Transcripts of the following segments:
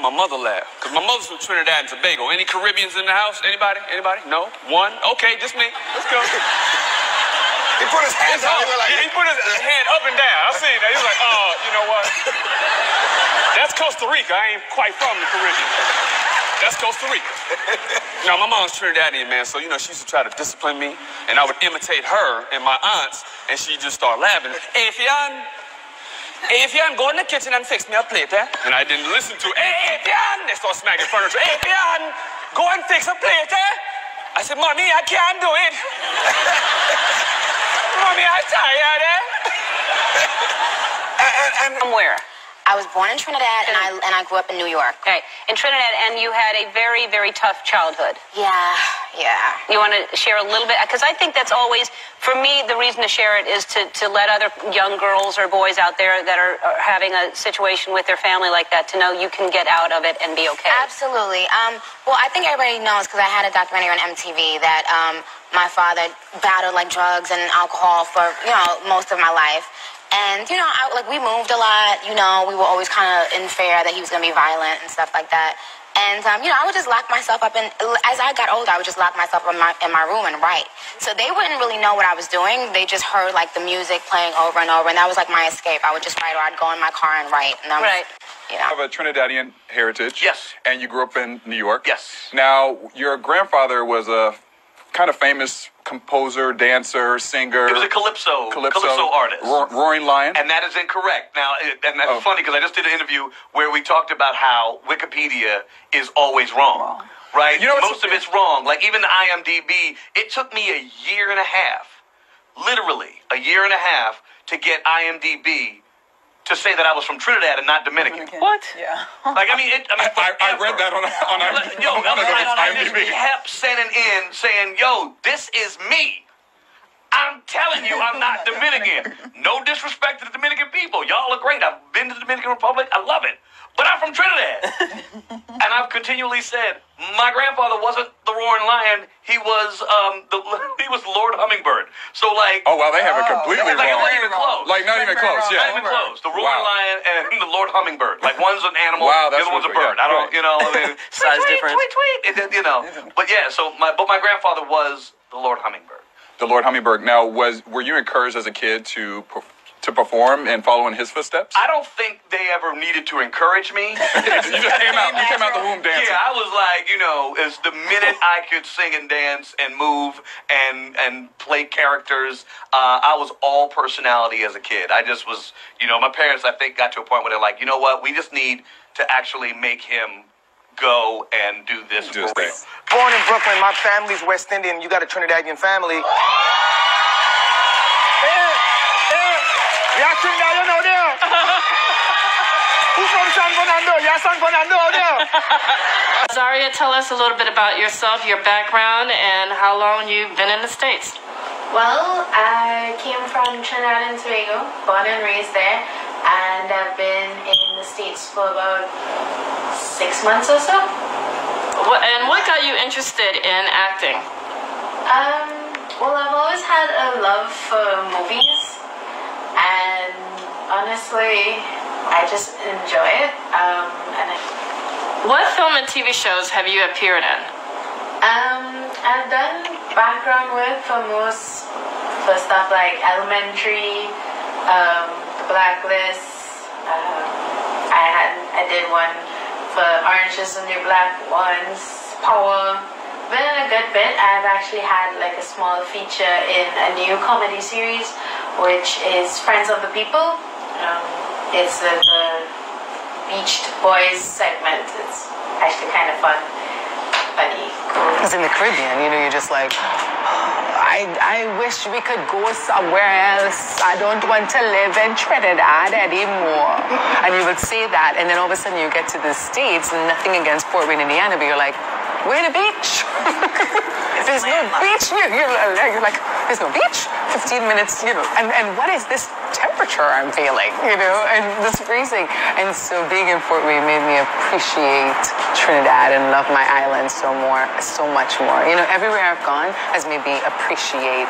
My mother laughed, because my mother's from Trinidad and Tobago. Any Caribbeans in the house? Anybody? Anybody? No? One? Okay, just me. Let's go. He put his hands up. He put his hand up and down. I seen that. He was like, oh, you know what? That's Costa Rica. I ain't quite from the Caribbean. That's Costa Rica. No, my mom's Trinidadian, man, so, you know, she used to try to discipline me, and I would imitate her and my aunts, and she'd just start laughing. Hey, Fian, go in the kitchen and fix me a plate, eh? And I didn't listen to it. Hey, Fian! They start smacking furniture. Hey, Fian, go and fix a plate, eh? I said, Mommy, I can't do it. Mommy, I'm tired, eh? From where? I was born in Trinidad, and I grew up in New York. Okay, in Trinidad, and you had a very, very tough childhood. Yeah. You want to share a little bit? Because I think that's always, for me, the reason to share it is to let other young girls or boys out there that are having a situation with their family like that to know you can get out of it and be okay. Absolutely. Well, I think everybody knows, because I had a documentary on MTV, that my father battled like drugs and alcohol for, you know, most of my life. And, you know, we moved a lot, you know, we were always kind of in fear that he was going to be violent and stuff like that. And, you know, I would just lock myself up, and as I got older, I would just lock myself up in my room and write. So they wouldn't really know what I was doing. They just heard, like, the music playing over and over, and that was, like, my escape. I would just write, or I'd go in my car and write. And right. You know. You have a Trinidadian heritage. Yes. And you grew up in New York. Yes. Now, your grandfather was a kind of famous composer, dancer, singer. He was a calypso artist. Roaring Lion. And that is incorrect. Now, and that's funny, because I just did an interview where we talked about how Wikipedia is always wrong. Right? You know, most of it's wrong. Like, even the IMDb, it took me a year and a half, literally a year and a half, to get IMDb to say that I was from Trinidad and not Dominican. What? Yeah. Like, I read that on IMDb. He kept sending in saying, yo, this is me. I'm telling you, I'm not Dominican. No disrespect to the Dominican people. Y'all are great. I've been to the Dominican Republic. I love it. But I'm from Trinidad. And I've continually said, my grandfather wasn't the Roaring Lion. He was Lord Hummingbird. So, like... Oh, wow, they have it completely wrong. Like, it wasn't even close. Like, not even close, yeah. Not even close. The Roaring Lion and the Lord Hummingbird. Like, one's an animal, the other one's a bird. Yeah, I don't, you know, I mean... Size difference. You know. But, yeah, so my grandfather was the Lord Hummingbird. The Lord Hummingbird. Now, were you encouraged as a kid to perform and follow in his footsteps? I don't think they ever needed to encourage me. You just came out the womb dancing. Yeah, I was like, you know, as the minute I could sing and dance and move and play characters, I was all personality as a kid. I just was, you know, my parents, I think, got to a point where they're like, you know what, we just need to actually make him go and do this for real. Born in Brooklyn, my family's West Indian. You got a Trinidadian family. Yeah, Trinidad, you know there. Who's from San Fernando? Yeah, San Fernando there. Zaria, tell us a little bit about yourself, your background, and how long you've been in the States. Well, I came from Trinidad and Tobago, born and raised there, and I've been in the States for about 6 months or so. And what got you interested in acting? Well, I've always had a love for movies, and honestly, I just enjoy it. What film and TV shows have you appeared in? I've done background work for stuff like Elementary, The Blacklist. I did one for Orange is the New Black once, Power. Been in a good bit. I've actually had like a small feature in a new comedy series, which is Friends of the People. It's the Beached Boys segment. It's actually kind of fun, funny, cool. Because in the Caribbean, you know, you're just like, I wish we could go somewhere else. I don't want to live in Trinidad anymore. And you would say that, and then all of a sudden you get to the States, and nothing against Fort Wayne, Indiana, but you're like, we're at a beach. There's no beach. You're like, there's no beach. 15 minutes, you know. And what is this temperature I'm feeling, you know, and this freezing. And so being in Fort Wayne made me appreciate Trinidad and love my island so much more. You know, everywhere I've gone has made me appreciate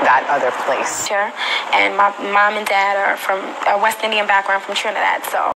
that other place. Sure. And my mom and dad are from a West Indian background from Trinidad, so.